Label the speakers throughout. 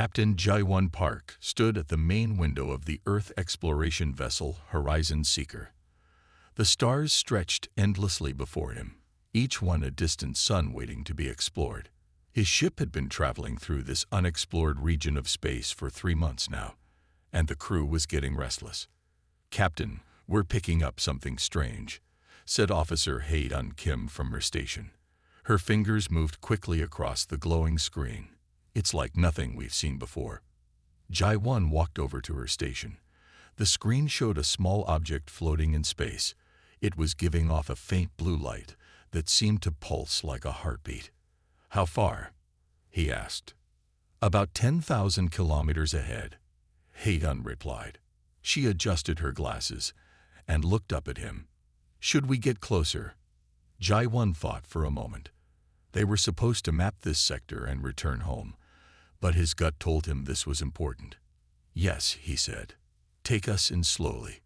Speaker 1: Captain Jaiwan Park stood at the main window of the Earth exploration vessel Horizon Seeker. The stars stretched endlessly before him, each one a distant sun waiting to be explored. His ship had been traveling through this unexplored region of space for 3 months now, and the crew was getting restless. "Captain, we're picking up something strange," said Officer Hae-Yun Kim from her station. Her fingers moved quickly across the glowing screen. "It's like nothing we've seen before." Jaiwan walked over to her station. The screen showed a small object floating in space. It was giving off a faint blue light that seemed to pulse like a heartbeat. "How far?" he asked. "About 10,000 kilometers ahead," Hae-Yun replied. She adjusted her glasses and looked up at him. "Should we get closer?" Jaiwan thought for a moment. They were supposed to map this sector and return home, but his gut told him this was important. "Yes," he said. "Take us in slowly."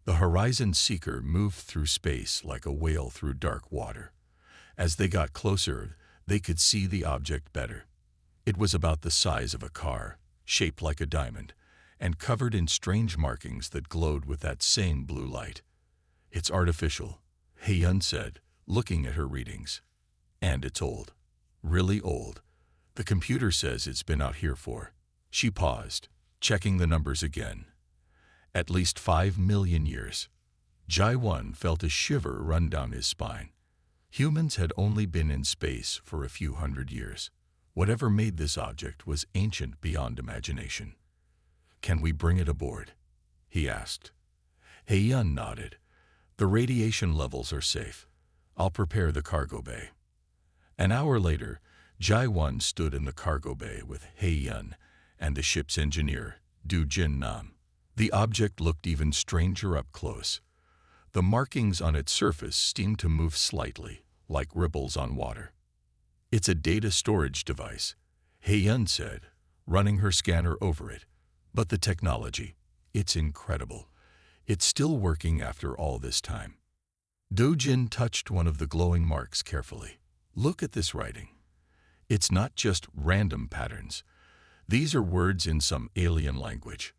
Speaker 1: The Horizon Seeker moved through space like a whale through dark water. As they got closer, they could see the object better. It was about the size of a car, shaped like a diamond, and covered in strange markings that glowed with that same blue light. "It's artificial," Hae-Yun said, looking at her readings. "And it's old. Really old. The computer says it's been out here for..." She paused, checking the numbers again. "At least 5 million years." Jaiwan felt a shiver run down his spine. Humans had only been in space for a few hundred years. Whatever made this object was ancient beyond imagination. "Can we bring it aboard?" he asked. Hae-Yun nodded. "The radiation levels are safe. I'll prepare the cargo bay." An hour later, Jaiwan stood in the cargo bay with Hae-Yun and the ship's engineer, Do-Jin Nam. The object looked even stranger up close. The markings on its surface seemed to move slightly, like ripples on water. "It's a data storage device," Hae-Yun said, running her scanner over it. "But the technology, it's incredible. It's still working after all this time." Do-Jin touched one of the glowing marks carefully. "Look at this writing. It's not just random patterns. These are words in some alien language."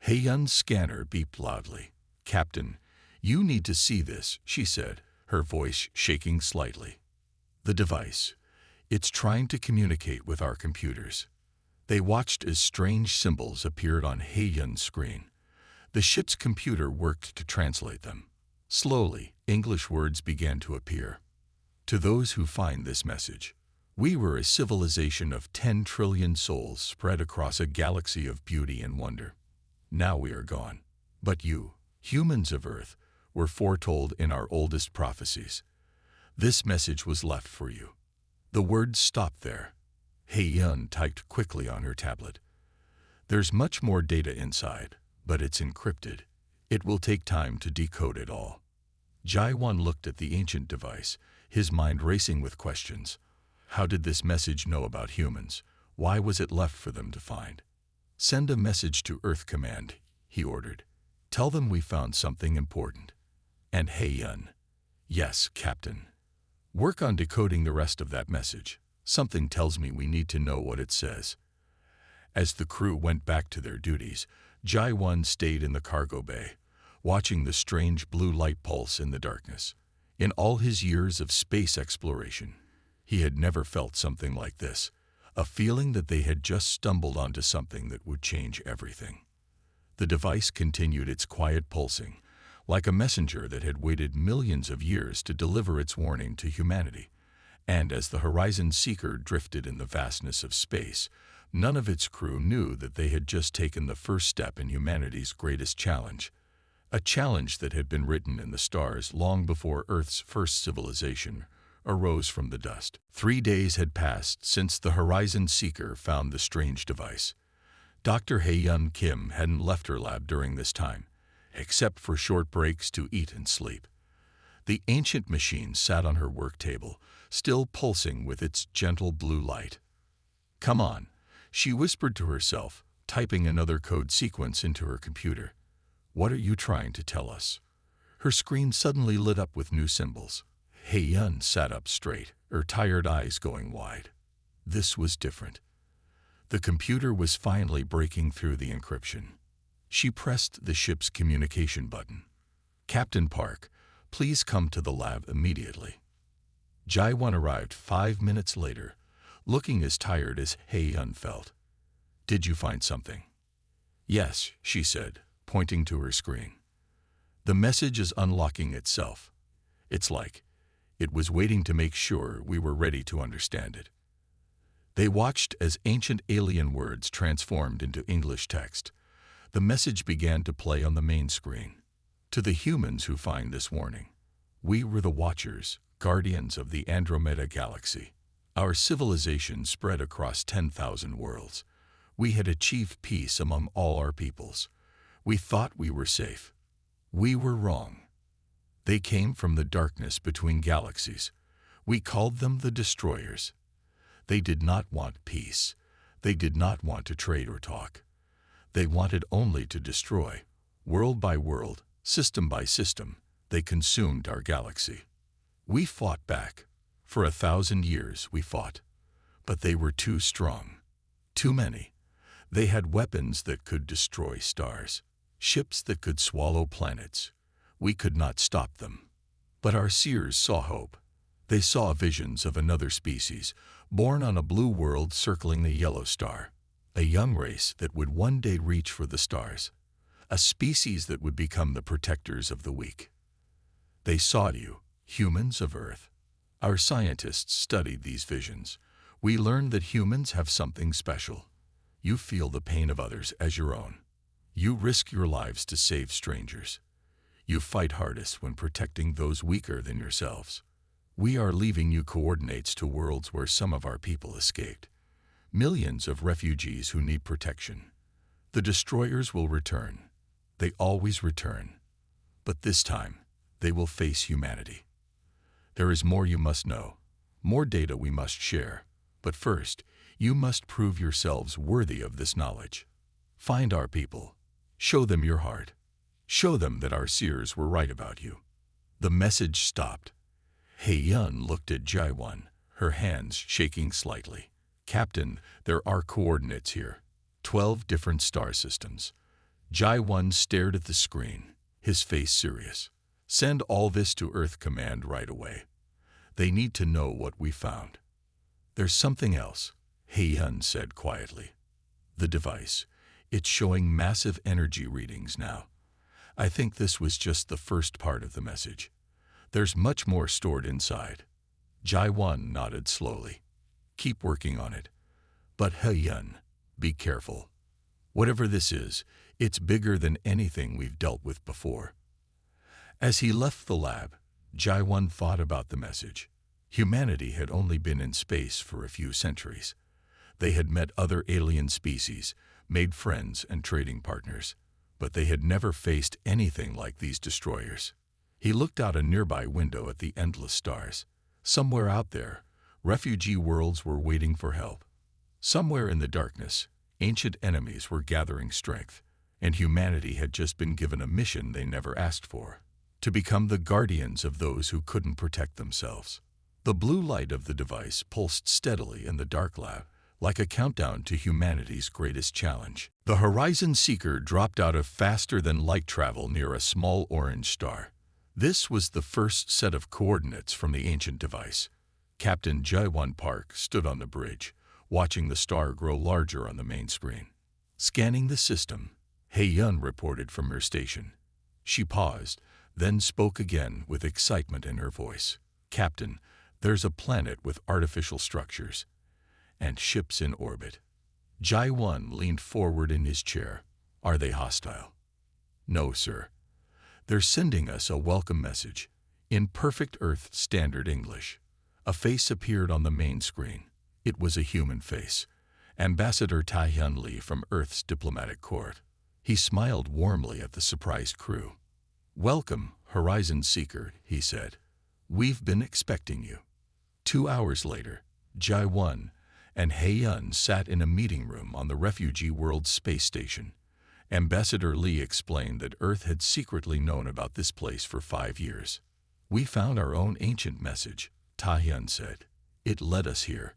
Speaker 1: Hae-Yun's scanner beeped loudly. "Captain, you need to see this," she said, her voice shaking slightly. "The device. It's trying to communicate with our computers." They watched as strange symbols appeared on Hae-Yun's screen. The ship's computer worked to translate them. Slowly, English words began to appear. "To those who find this message, we were a civilization of 10 trillion souls spread across a galaxy of beauty and wonder. Now we are gone. But you, humans of Earth, were foretold in our oldest prophecies. This message was left for you." The words stopped there. Hae-Yun typed quickly on her tablet. "There's much more data inside, but it's encrypted. It will take time to decode it all." Jaiwan looked at the ancient device, his mind racing with questions. How did this message know about humans? Why was it left for them to find? "Send a message to Earth Command," he ordered. "Tell them we found something important." And Hae-Yun, "Yes, Captain. Work on decoding the rest of that message. Something tells me we need to know what it says." As the crew went back to their duties, Jaiwan stayed in the cargo bay, watching the strange blue light pulse in the darkness. In all his years of space exploration, he had never felt something like this, a feeling that they had just stumbled onto something that would change everything. The device continued its quiet pulsing, like a messenger that had waited millions of years to deliver its warning to humanity. And as the Horizon Seeker drifted in the vastness of space, none of its crew knew that they had just taken the first step in humanity's greatest challenge, a challenge that had been written in the stars long before Earth's first civilization arose from the dust. 3 days had passed since the Horizon Seeker found the strange device. Dr. Hae-Yun Kim hadn't left her lab during this time, except for short breaks to eat and sleep. The ancient machine sat on her work table, still pulsing with its gentle blue light. "Come on," she whispered to herself, typing another code sequence into her computer. "What are you trying to tell us?" Her screen suddenly lit up with new symbols. Hae-Yun sat up straight, her tired eyes going wide. This was different. The computer was finally breaking through the encryption. She pressed the ship's communication button. "Captain Park, please come to the lab immediately." Jai-1 arrived 5 minutes later, looking as tired as Hei-Yun felt. "Did you find something?" "Yes," she said, pointing to her screen. "The message is unlocking itself. It's like it was waiting to make sure we were ready to understand it." They watched as ancient alien words transformed into English text. The message began to play on the main screen. "To the humans who find this warning, we were the Watchers, guardians of the Andromeda Galaxy. Our civilization spread across 10,000 worlds. We had achieved peace among all our peoples. We thought we were safe. We were wrong. They came from the darkness between galaxies. We called them the Destroyers. They did not want peace. They did not want to trade or talk. They wanted only to destroy. World by world, system by system, they consumed our galaxy. We fought back. For 1,000 years we fought. But they were too strong. Too many. They had weapons that could destroy stars. Ships that could swallow planets. We could not stop them. But our seers saw hope. They saw visions of another species, born on a blue world circling the yellow star. A young race that would one day reach for the stars. A species that would become the protectors of the weak. They saw you, humans of Earth. Our scientists studied these visions. We learned that humans have something special. You feel the pain of others as your own. You risk your lives to save strangers. You fight hardest when protecting those weaker than yourselves. We are leaving you coordinates to worlds where some of our people escaped. Millions of refugees who need protection. The destroyers will return. They always return. But this time, they will face humanity. There is more you must know, more data we must share. But first, you must prove yourselves worthy of this knowledge. Find our people. Show them your heart. Show them that our seers were right about you." The message stopped. Hei-Yun looked at Jai-1, her hands shaking slightly. "Captain, there are coordinates here. 12 different star systems." Jai-1 stared at the screen, his face serious. "Send all this to Earth Command right away. They need to know what we found." "There's something else," Hei-Yun said quietly. "The device. It's showing massive energy readings now. I think this was just the first part of the message. There's much more stored inside." Jai-1 nodded slowly. "Keep working on it. But Hei-Yun, be careful. Whatever this is, it's bigger than anything we've dealt with before." As he left the lab, Jai-1 thought about the message. Humanity had only been in space for a few centuries. They had met other alien species, made friends and trading partners, but they had never faced anything like these destroyers. He looked out a nearby window at the endless stars. Somewhere out there, refugee worlds were waiting for help. Somewhere in the darkness, ancient enemies were gathering strength, and humanity had just been given a mission they never asked for: to become the guardians of those who couldn't protect themselves. The blue light of the device pulsed steadily in the dark lab, like a countdown to humanity's greatest challenge. The Horizon Seeker dropped out of faster-than-light travel near a small orange star. This was the first set of coordinates from the ancient device. Captain Jai-1 Park stood on the bridge, watching the star grow larger on the main screen. Scanning the system, Hei-Yun reported from her station. She paused, then spoke again with excitement in her voice. "Captain, there's a planet with artificial structures and ships in orbit." Jai-1 leaned forward in his chair. "Are they hostile?" "No, sir. They're sending us a welcome message, in perfect Earth Standard English." A face appeared on the main screen. It was a human face, Ambassador Tai-Hyun Lee from Earth's diplomatic court. He smiled warmly at the surprised crew. "Welcome, Horizon Seeker," he said. "We've been expecting you." 2 hours later, Jai-1 and Hei-Yun sat in a meeting room on the refugee world space station. Ambassador Lee explained that Earth had secretly known about this place for 5 years. "We found our own ancient message," Tai-Hyun said. "It led us here.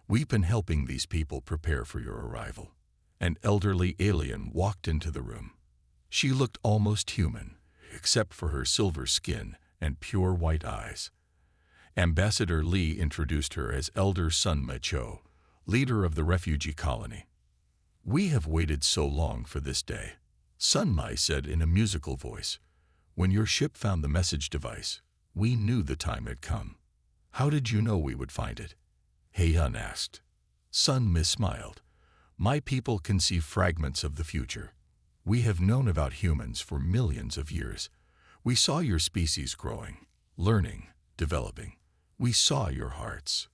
Speaker 1: We've been helping these people prepare for your arrival." An elderly alien walked into the room. She looked almost human, except for her silver skin and pure white eyes. Ambassador Lee introduced her as Elder Sun Cho, leader of the refugee colony. "We have waited so long for this day," Sun Mai said in a musical voice. "When your ship found the message device, we knew the time had come." "How did you know we would find it?" Heyun asked. Sun Mi smiled. "My people can see fragments of the future. We have known about humans for millions of years. We saw your species growing, learning, developing. We saw your hearts."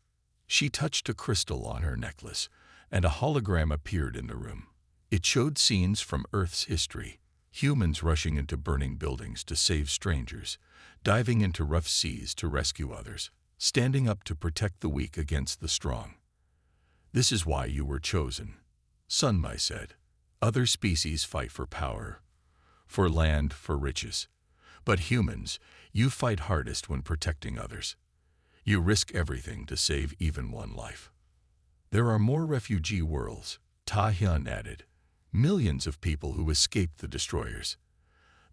Speaker 1: She touched a crystal on her necklace, and a hologram appeared in the room. It showed scenes from Earth's history, humans rushing into burning buildings to save strangers, diving into rough seas to rescue others, standing up to protect the weak against the strong. "This is why you were chosen," Sun Mai said. "Other species fight for power, for land, for riches. But humans, you fight hardest when protecting others. You risk everything to save even one life." "There are more refugee worlds," Ta Hyun added. "Millions of people who escaped the destroyers.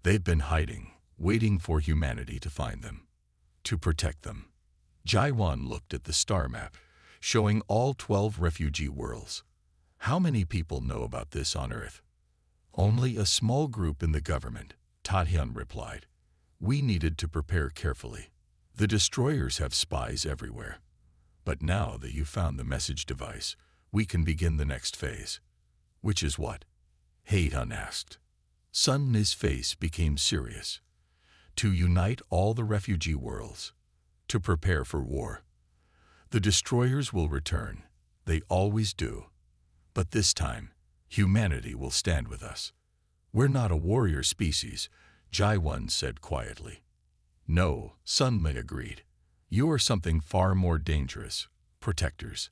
Speaker 1: They've been hiding, waiting for humanity to find them, to protect them." Jaiwan looked at the star map, showing all 12 refugee worlds. "How many people know about this on Earth?" "Only a small group in the government," Ta Hyun replied. "We needed to prepare carefully. The destroyers have spies everywhere. But now that you found the message device, we can begin the next phase." "Which is what?" Heyun asked. Sun Mi's face became serious. "To unite all the refugee worlds, to prepare for war. The destroyers will return, they always do. But this time, humanity will stand with us." "We're not a warrior species," Jaiwan said quietly. "No," Sun Mi agreed. "You are something far more dangerous, protectors.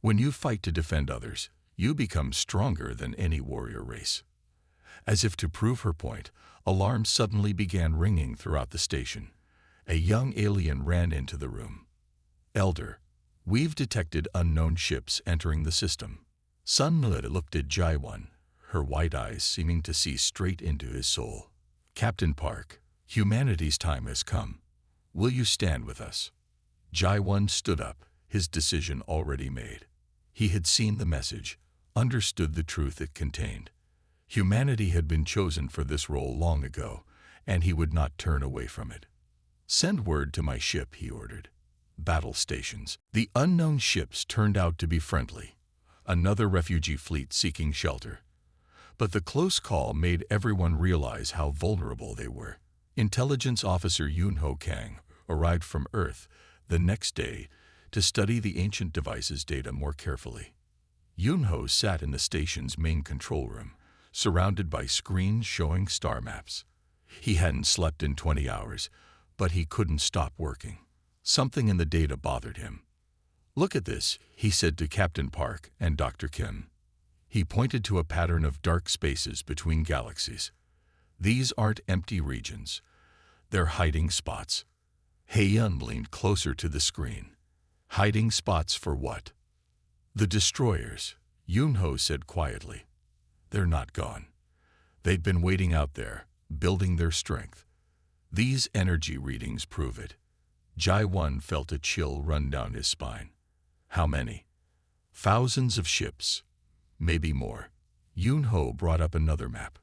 Speaker 1: When you fight to defend others, you become stronger than any warrior race." As if to prove her point, alarms suddenly began ringing throughout the station. A young alien ran into the room. "Elder, we've detected unknown ships entering the system." Sun Mi looked at Jaiwan, her white eyes seeming to see straight into his soul. "Captain Park, humanity's time has come. Will you stand with us?" Jaiwan stood up, his decision already made. He had seen the message, understood the truth it contained. Humanity had been chosen for this role long ago, and he would not turn away from it. "Send word to my ship," he ordered. Battle stations. The unknown ships turned out to be friendly. Another refugee fleet seeking shelter. But the close call made everyone realize how vulnerable they were. Intelligence Officer Yoon-ho Kang arrived from Earth the next day to study the ancient device's data more carefully. Yoon-ho sat in the station's main control room, surrounded by screens showing star maps. He hadn't slept in 20 hours, but he couldn't stop working. Something in the data bothered him. "Look at this," he said to Captain Park and Dr. Kim. He pointed to a pattern of dark spaces between galaxies. "These aren't empty regions. They're hiding spots." Heyun leaned closer to the screen. "Hiding spots for what?" "The destroyers," Yoon-ho said quietly. "They're not gone. They've been waiting out there, building their strength. These energy readings prove it." Jaiwan felt a chill run down his spine. "How many?" "Thousands of ships. Maybe more." Yoon-ho brought up another map.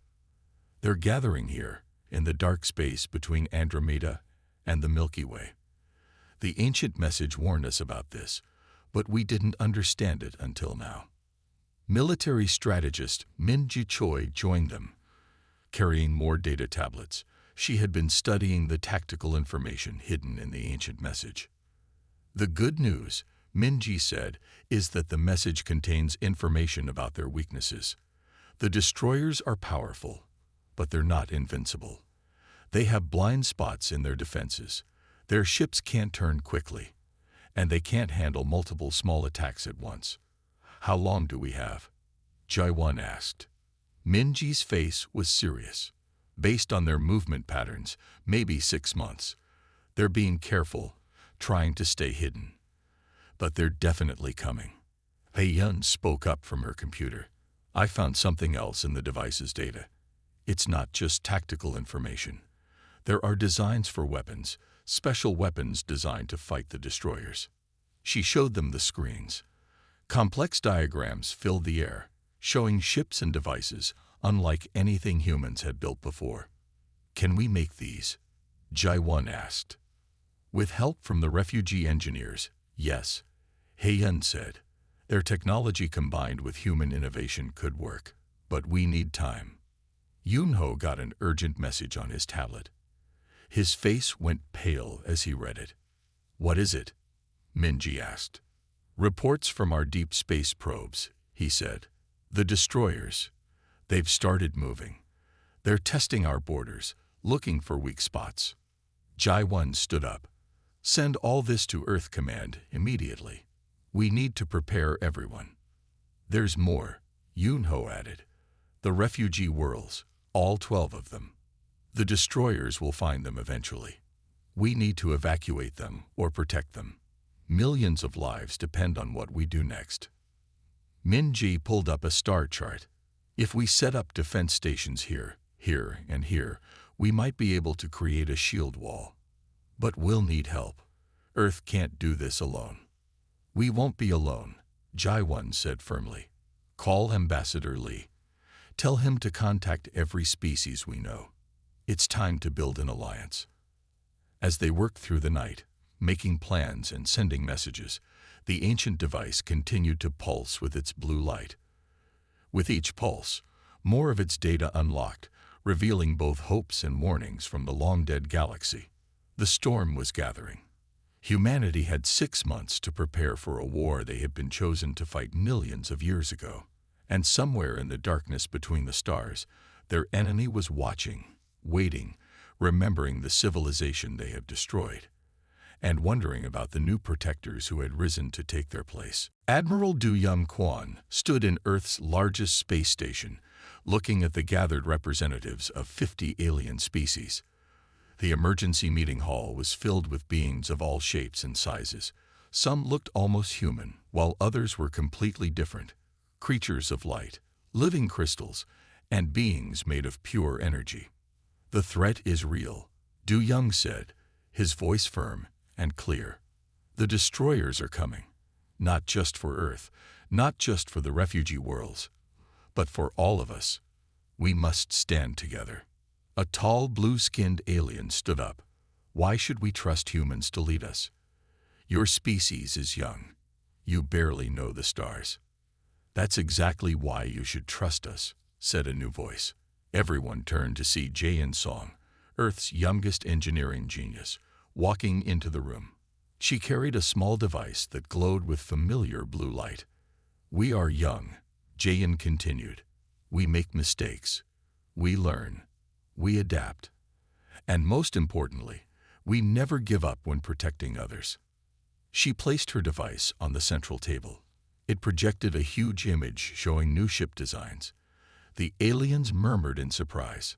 Speaker 1: "They're gathering here, in the dark space between Andromeda and the Milky Way. The ancient message warned us about this, but we didn't understand it until now." Military strategist Min-ji Choi joined them, carrying more data tablets. She had been studying the tactical information hidden in the ancient message. "The good news," Min-ji said, "is that the message contains information about their weaknesses. The destroyers are powerful, but they're not invincible. They have blind spots in their defenses. Their ships can't turn quickly, and they can't handle multiple small attacks at once." "How long do we have?" Jaiwan asked. Min-ji's face was serious. "Based on their movement patterns, maybe 6 months. They're being careful, trying to stay hidden. But they're definitely coming." Pei Yun spoke up from her computer. I found something else in the device's data. It's not just tactical information. There are designs for weapons, special weapons designed to fight the destroyers. She showed them the screens. Complex diagrams filled the air, showing ships and devices unlike anything humans had built before. Can we make these? Jai-Won asked. With help from the refugee engineers, yes, Hei-Yun said. Their technology combined with human innovation could work, but we need time. Yun-Ho got an urgent message on his tablet. His face went pale as he read it. What is it? Minji asked. Reports from our deep space probes, he said. The destroyers. They've started moving. They're testing our borders, looking for weak spots. Jai-Won stood up. Send all this to Earth Command immediately. We need to prepare everyone. There's more, Yun-Ho added. The refugee worlds, all 12 of them. The destroyers will find them eventually. We need to evacuate them or protect them. Millions of lives depend on what we do next. Minji pulled up a star chart. If we set up defense stations here, and here, we might be able to create a shield wall. But we'll need help. Earth can't do this alone. We won't be alone, Jai-Won said firmly. Call Ambassador Lee. Tell him to contact every species we know. It's time to build an alliance. As they worked through the night, making plans and sending messages, the ancient device continued to pulse with its blue light. With each pulse, more of its data unlocked, revealing both hopes and warnings from the long-dead galaxy. The storm was gathering. Humanity had 6 months to prepare for a war they had been chosen to fight millions of years ago. And somewhere in the darkness between the stars, their enemy was watching, waiting, remembering the civilization they had destroyed, and wondering about the new protectors who had risen to take their place. Admiral Du Young Quan stood in Earth's largest space station, looking at the gathered representatives of 50 alien species. The emergency meeting hall was filled with beings of all shapes and sizes. Some looked almost human, while others were completely different. Creatures of light, living crystals, and beings made of pure energy. The threat is real, Du Young said, his voice firm and clear. The destroyers are coming, not just for Earth, not just for the refugee worlds, but for all of us. We must stand together. A tall, blue-skinned alien stood up. Why should we trust humans to lead us? Your species is young. You barely know the stars. That's exactly why you should trust us, said a new voice. Everyone turned to see Jae-In Song, Earth's youngest engineering genius, walking into the room. She carried a small device that glowed with familiar blue light. We are young, Jae-In continued. We make mistakes. We learn. We adapt. And most importantly, we never give up when protecting others. She placed her device on the central table. It projected a huge image showing new ship designs. The aliens murmured in surprise.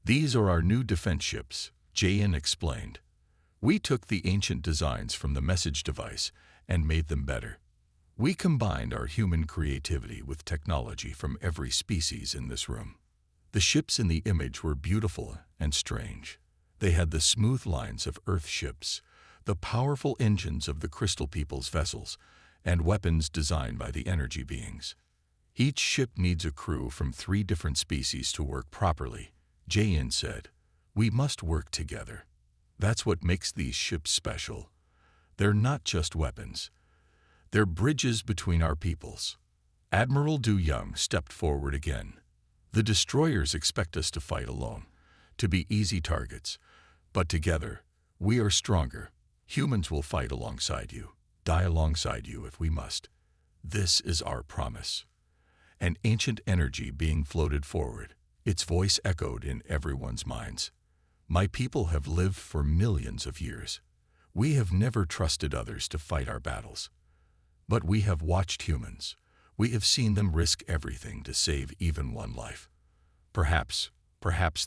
Speaker 1: These are our new defense ships, Jae-In explained. We took the ancient designs from the message device and made them better. We combined our human creativity with technology from every species in this room. The ships in the image were beautiful and strange. They had the smooth lines of Earth ships, the powerful engines of the Crystal People's vessels, and weapons designed by the energy beings. Each ship needs a crew from 3 different species to work properly, Jae-In said. We must work together. That's what makes these ships special. They're not just weapons. They're bridges between our peoples. Admiral Du Young stepped forward again. The destroyers expect us to fight alone, to be easy targets. But together, we are stronger. Humans will fight alongside you, die alongside you if we must. This is our promise. An ancient energy being floated forward, its voice echoed in everyone's minds. My people have lived for millions of years. We have never trusted others to fight our battles. But we have watched humans. We have seen them risk everything to save even one life. Perhaps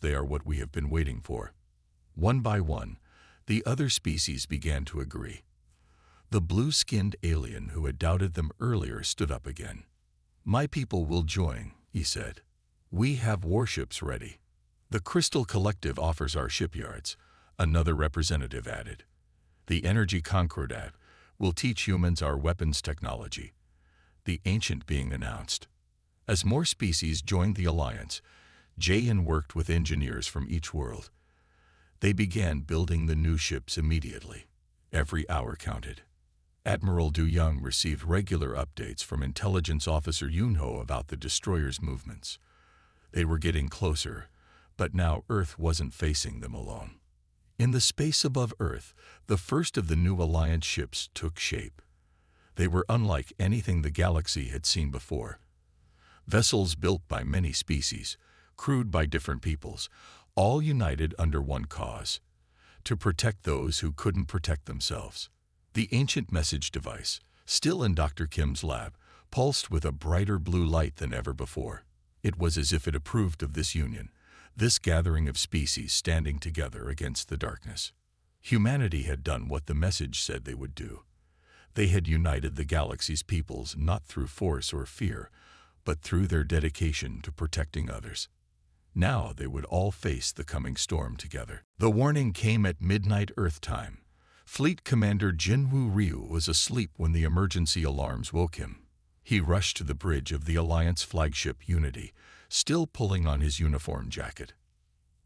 Speaker 1: they are what we have been waiting for. One by one, the other species began to agree. The blue-skinned alien who had doubted them earlier stood up again. "My people will join," he said. "We have warships ready." "The Crystal Collective offers our shipyards," another representative added. "The Energy Concordat will teach humans our weapons technology," the ancient being announced. As more species joined the alliance, Jayan worked with engineers from each world. They began building the new ships immediately. Every hour counted. Admiral Du Young received regular updates from Intelligence Officer Yunho about the destroyers' movements. They were getting closer, but now Earth wasn't facing them alone. In the space above Earth, the first of the new Alliance ships took shape. They were unlike anything the galaxy had seen before. Vessels built by many species, crewed by different peoples, all united under one cause: to protect those who couldn't protect themselves. The ancient message device, still in Dr. Kim's lab, pulsed with a brighter blue light than ever before. It was as if it approved of this union, this gathering of species standing together against the darkness. Humanity had done what the message said they would do. They had united the galaxy's peoples not through force or fear, but through their dedication to protecting others. Now they would all face the coming storm together. The warning came at midnight Earth time. Fleet Commander Jinwoo Ryu was asleep when the emergency alarms woke him. He rushed to the bridge of the Alliance flagship Unity, still pulling on his uniform jacket.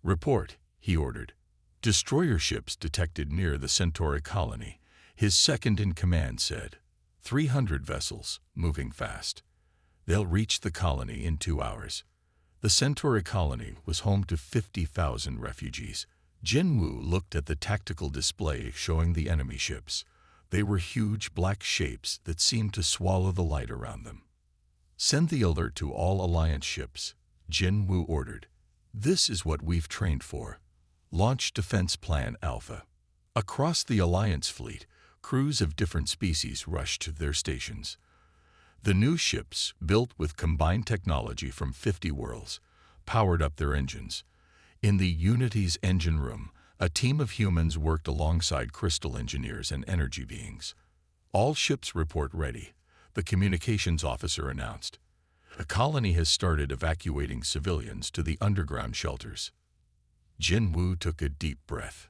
Speaker 1: "Report," he ordered. "Destroyer ships detected near the Centauri colony," his second-in-command said. 300 vessels, moving fast. They'll reach the colony in 2 hours. The Centauri colony was home to 50,000 refugees. Jinwoo looked at the tactical display showing the enemy ships. They were huge black shapes that seemed to swallow the light around them. "Send the alert to all Alliance ships," Jinwoo ordered. "This is what we've trained for. Launch Defense Plan Alpha." Across the Alliance fleet, crews of different species rushed to their stations. The new ships, built with combined technology from 50 worlds, powered up their engines. In the Unity's engine room, a team of humans worked alongside crystal engineers and energy beings. "All ships report ready," the communications officer announced. "The colony has started evacuating civilians to the underground shelters." Jinwoo took a deep breath.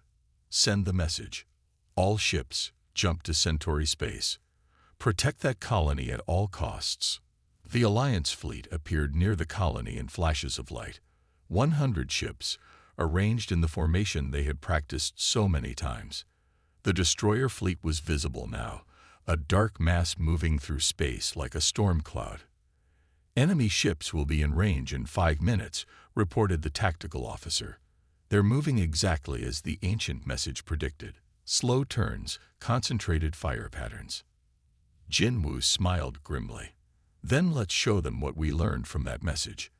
Speaker 1: "Send the message. All ships, jump to Centauri space. Protect that colony at all costs." The Alliance fleet appeared near the colony in flashes of light. 100 ships, arranged in the formation they had practiced so many times. The destroyer fleet was visible now, a dark mass moving through space like a storm cloud. "Enemy ships will be in range in 5 minutes, reported the tactical officer. "They're moving exactly as the ancient message predicted. Slow turns, concentrated fire patterns." Jinwoo smiled grimly. "Then let's show them what we learned from that message.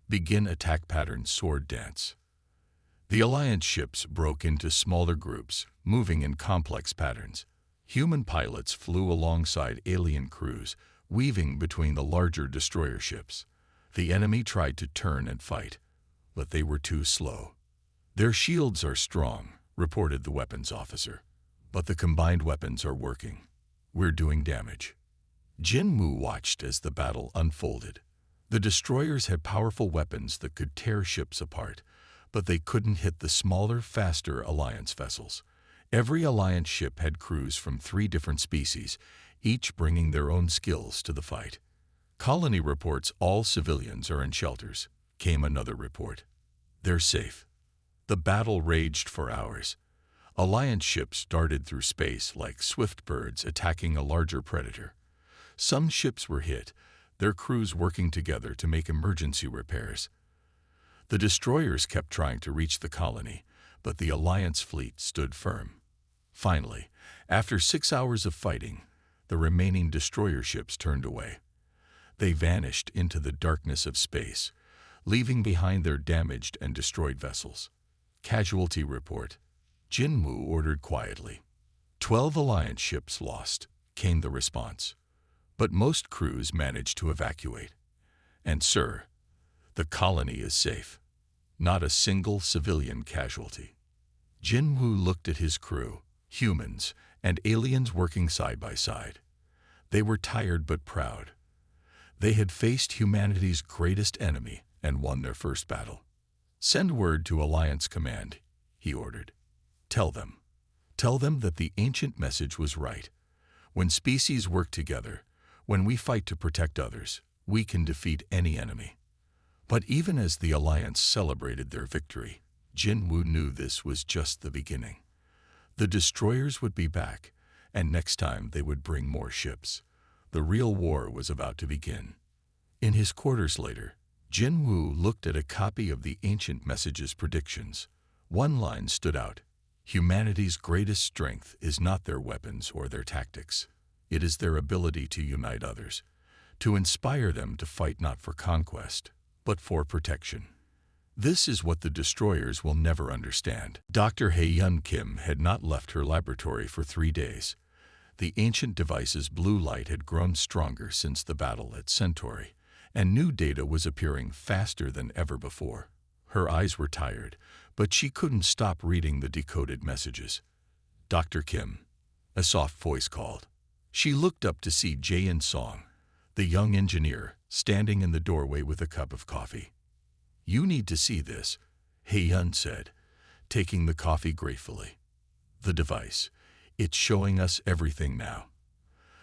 Speaker 1: Begin attack pattern sword dance." The Alliance ships broke into smaller groups, moving in complex patterns. Human pilots flew alongside alien crews, weaving between the larger destroyer ships. The enemy tried to turn and fight, but they were too slow. "Their shields are strong," reported the weapons officer. "But the combined weapons are working. We're doing damage." Jinwoo watched as the battle unfolded. The destroyers had powerful weapons that could tear ships apart, but they couldn't hit the smaller, faster Alliance vessels. Every Alliance ship had crews from 3 different species, each bringing their own skills to the fight. "Colony reports all civilians are in shelters," came another report. "They're safe." The battle raged for hours. Alliance ships darted through space like swift birds attacking a larger predator. Some ships were hit, their crews working together to make emergency repairs. The destroyers kept trying to reach the colony, but the Alliance fleet stood firm. Finally, after 6 hours of fighting, the remaining destroyer ships turned away. They vanished into the darkness of space, leaving behind their damaged and destroyed vessels. "Casualty report," Jinwoo ordered quietly. 12 Alliance ships lost, came the response. But most crews managed to evacuate. "And sir, the colony is safe. Not a single civilian casualty." Jinwoo looked at his crew, humans, and aliens working side by side. They were tired but proud. They had faced humanity's greatest enemy and won their first battle. "Send word to Alliance Command," he ordered. Tell them that the ancient message was right. When species work together, when we fight to protect others, we can defeat any enemy." But even as the Alliance celebrated their victory, Jinwu knew this was just the beginning. The destroyers would be back, and next time they would bring more ships. The real war was about to begin. In his quarters later, Jinwu looked at a copy of the ancient message's predictions. One line stood out: "Humanity's greatest strength is not their weapons or their tactics. It is their ability to unite others, to inspire them to fight not for conquest, but for protection." This is what the destroyers will never understand. Dr. Hae-Yun Kim had not left her laboratory for 3 days. The ancient device's blue light had grown stronger since the battle at Centauri, and new data was appearing faster than ever before. Her eyes were tired, but she couldn't stop reading the decoded messages. "Dr. Kim," a soft voice called. She looked up to see Jae-in Song, the young engineer, standing in the doorway with a cup of coffee. "You need to see this," Hae-Yun said, taking the coffee gratefully. "The device. It's showing us everything now.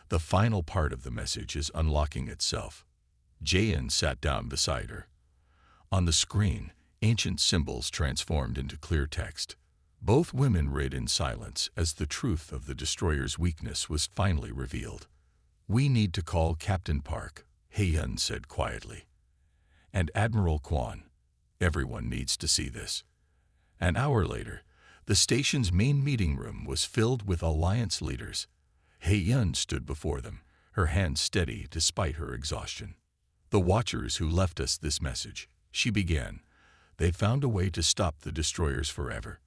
Speaker 1: The final part of the message is unlocking itself." Jae-in sat down beside her. On the screen, ancient symbols transformed into clear text. Both women read in silence as the truth of the destroyer's weakness was finally revealed. "We need to call Captain Park," Hae-Yun said quietly. "And Admiral Kwon. Everyone needs to see this." An hour later, the station's main meeting room was filled with Alliance leaders. Hae-Yun stood before them, her hands steady despite her exhaustion. "The Watchers who left us this message," she began. "They found a way to stop the destroyers forever.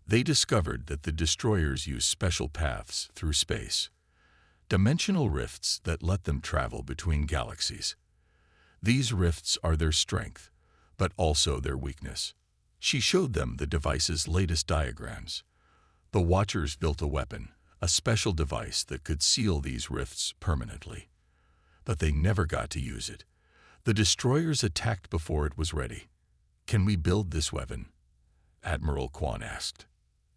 Speaker 1: They discovered that the destroyers use special paths through space, dimensional rifts that let them travel between galaxies. These rifts are their strength, but also their weakness." She showed them the device's latest diagrams. The Watchers built a weapon, a special device that could seal these rifts permanently. But they never got to use it. The destroyers attacked before it was ready. "Can we build this weapon?" Admiral Kwon asked.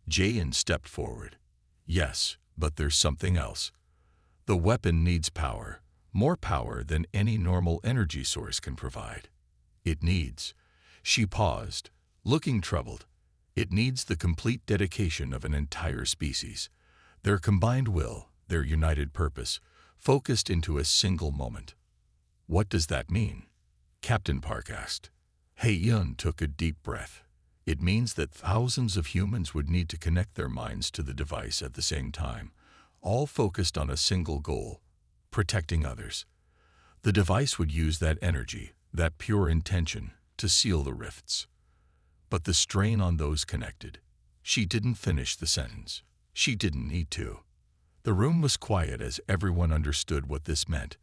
Speaker 1: Jae-in stepped forward. "Yes, but there's something else. The weapon needs power, more power than any normal energy source can provide. It needs—" She paused, looking troubled. "It needs the complete dedication of an entire species. Their combined will, their united purpose, focused into a single moment." "What does that mean?" Captain Park asked. Hae-Yun took a deep breath. "It means that thousands of humans would need to connect their minds to the device at the same time, all focused on a single goal: protecting others. The device would use that energy, that pure intention, to seal the rifts. But the strain on those connected—" She didn't finish the sentence. She didn't need to. The room was quiet as everyone understood what this meant.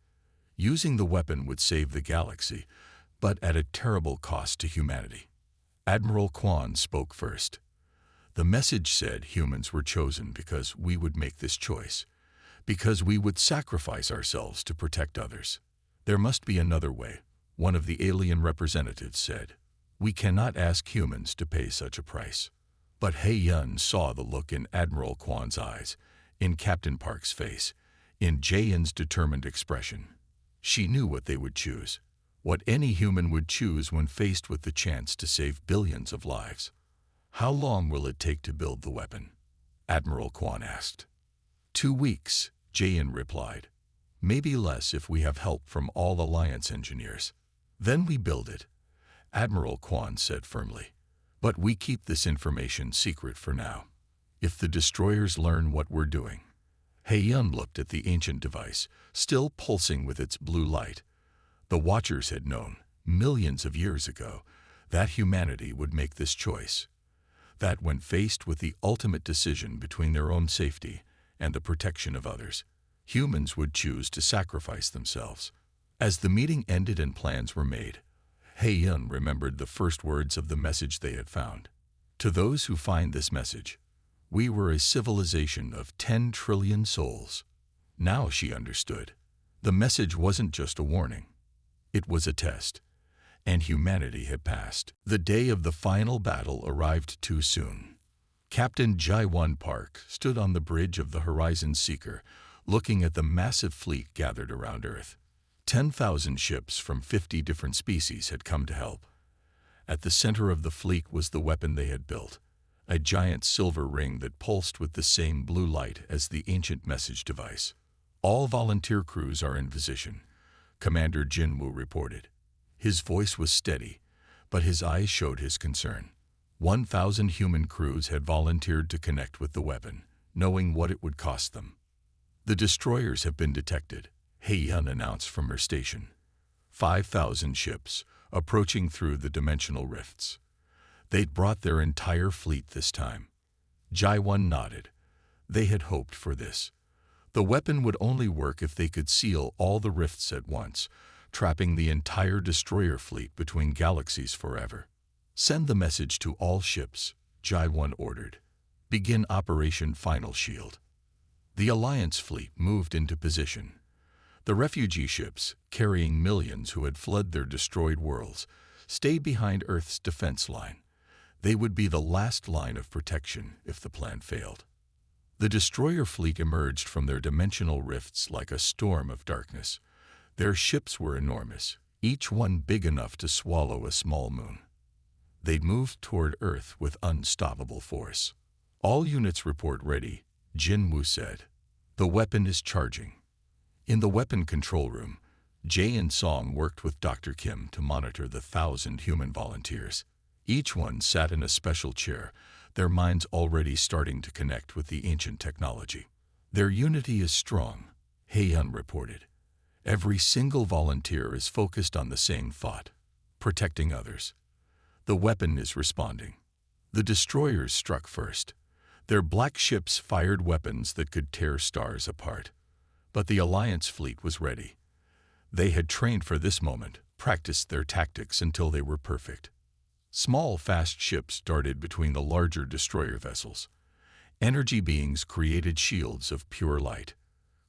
Speaker 1: Using the weapon would save the galaxy, but at a terrible cost to humanity. Admiral Kwon spoke first. "The message said humans were chosen because we would make this choice, because we would sacrifice ourselves to protect others. There must be another way," one of the alien representatives said. "We cannot ask humans to pay such a price." But Hae-Yun saw the look in Admiral Kwon's eyes, in Captain Park's face, in Jae-in's determined expression. She knew what they would choose, what any human would choose when faced with the chance to save billions of lives. "How long will it take to build the weapon?" Admiral Kwon asked. 2 weeks, Jae-in replied. "Maybe less if we have help from all Alliance engineers. Then we build it," Admiral Kwon said firmly. "But we keep this information secret for now. If the destroyers learn what we're doing—" Hae-Yun looked at the ancient device, still pulsing with its blue light. The Watchers had known, millions of years ago, that humanity would make this choice. That when faced with the ultimate decision between their own safety and the protection of others, humans would choose to sacrifice themselves. As the meeting ended and plans were made, Hae-Yun remembered the first words of the message they had found. "To those who find this message, We were a civilization of 10 trillion souls. Now she understood. The message wasn't just a warning. It was a test. And humanity had passed. The day of the final battle arrived too soon. Captain Jaiwan Park stood on the bridge of the Horizon Seeker, looking at the massive fleet gathered around Earth. 10,000 ships from 50 different species had come to help. At the center of the fleet was the weapon they had built, a giant silver ring that pulsed with the same blue light as the ancient message device. All volunteer crews are in position, Commander Jinwoo reported. His voice was steady, but his eyes showed his concern. 1,000 human crews had volunteered to connect with the weapon, knowing what it would cost them. The destroyers have been detected, Hei-Yun announced from her station. 5,000 ships, approaching through the dimensional rifts. They'd brought their entire fleet this time. Jaiwan nodded. They had hoped for this. The weapon would only work if they could seal all the rifts at once, trapping the entire destroyer fleet between galaxies forever. Send the message to all ships, Jaiwan ordered. Begin Operation Final Shield. The Alliance fleet moved into position. The refugee ships, carrying millions who had fled their destroyed worlds, stayed behind Earth's defense line. They would be the last line of protection if the plan failed. The destroyer fleet emerged from their dimensional rifts like a storm of darkness. Their ships were enormous, each one big enough to swallow a small moon. They moved toward Earth with unstoppable force. All units report ready, Jinwoo said. The weapon is charging. In the weapon control room, Jae and Song worked with Dr. Kim to monitor the 1,000 human volunteers. Each one sat in a special chair, their minds already starting to connect with the ancient technology. Their unity is strong, Hei-Yun reported. Every single volunteer is focused on the same thought, protecting others. The weapon is responding. The destroyers struck first. Their black ships fired weapons that could tear stars apart. But the Alliance fleet was ready. They had trained for this moment, practiced their tactics until they were perfect. Small, fast ships darted between the larger destroyer vessels. Energy beings created shields of pure light.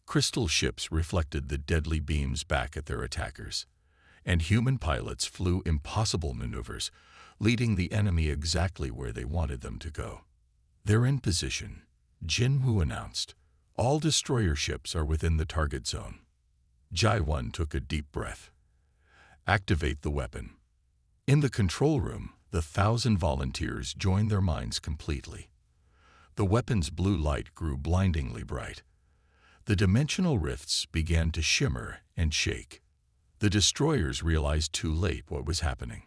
Speaker 1: Crystal ships reflected the deadly beams back at their attackers. And human pilots flew impossible maneuvers, leading the enemy exactly where they wanted them to go. They're in position, Jinwoo announced. All destroyer ships are within the target zone. Jaiwan took a deep breath. Activate the weapon. In the control room, the 1,000 volunteers joined their minds completely. The weapon's blue light grew blindingly bright. The dimensional rifts began to shimmer and shake. The destroyers realized too late what was happening.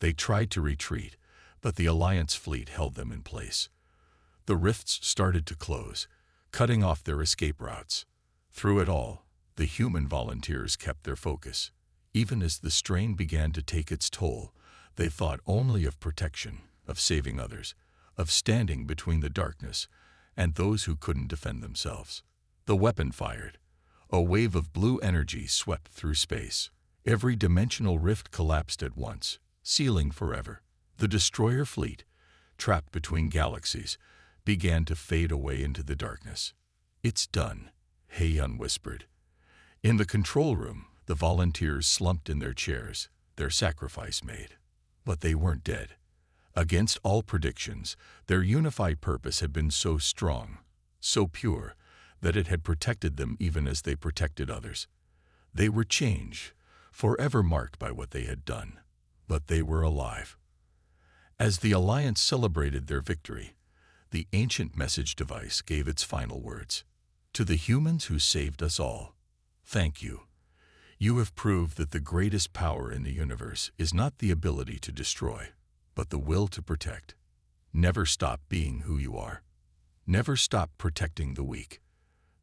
Speaker 1: They tried to retreat, but the Alliance fleet held them in place. The rifts started to close, cutting off their escape routes. Through it all, the human volunteers kept their focus. Even as the strain began to take its toll, they thought only of protection, of saving others, of standing between the darkness and those who couldn't defend themselves. The weapon fired. A wave of blue energy swept through space. Every dimensional rift collapsed at once, sealing forever. The destroyer fleet, trapped between galaxies, began to fade away into the darkness. It's done, Hei-Yun whispered. In the control room, the volunteers slumped in their chairs, their sacrifice made. But they weren't dead. Against all predictions, their unified purpose had been so strong, so pure, that it had protected them even as they protected others. They were changed, forever marked by what they had done. But they were alive. As the Alliance celebrated their victory, the ancient message device gave its final words. To the humans who saved us all, thank you. You have proved that the greatest power in the universe is not the ability to destroy, but the will to protect. Never stop being who you are. Never stop protecting the weak.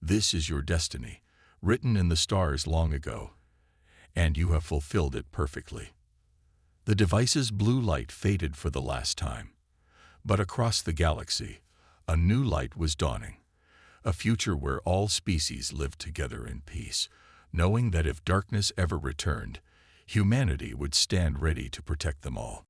Speaker 1: This is your destiny, written in the stars long ago, and you have fulfilled it perfectly. The device's blue light faded for the last time. But across the galaxy, a new light was dawning, a future where all species lived together in peace, knowing that if darkness ever returned, humanity would stand ready to protect them all.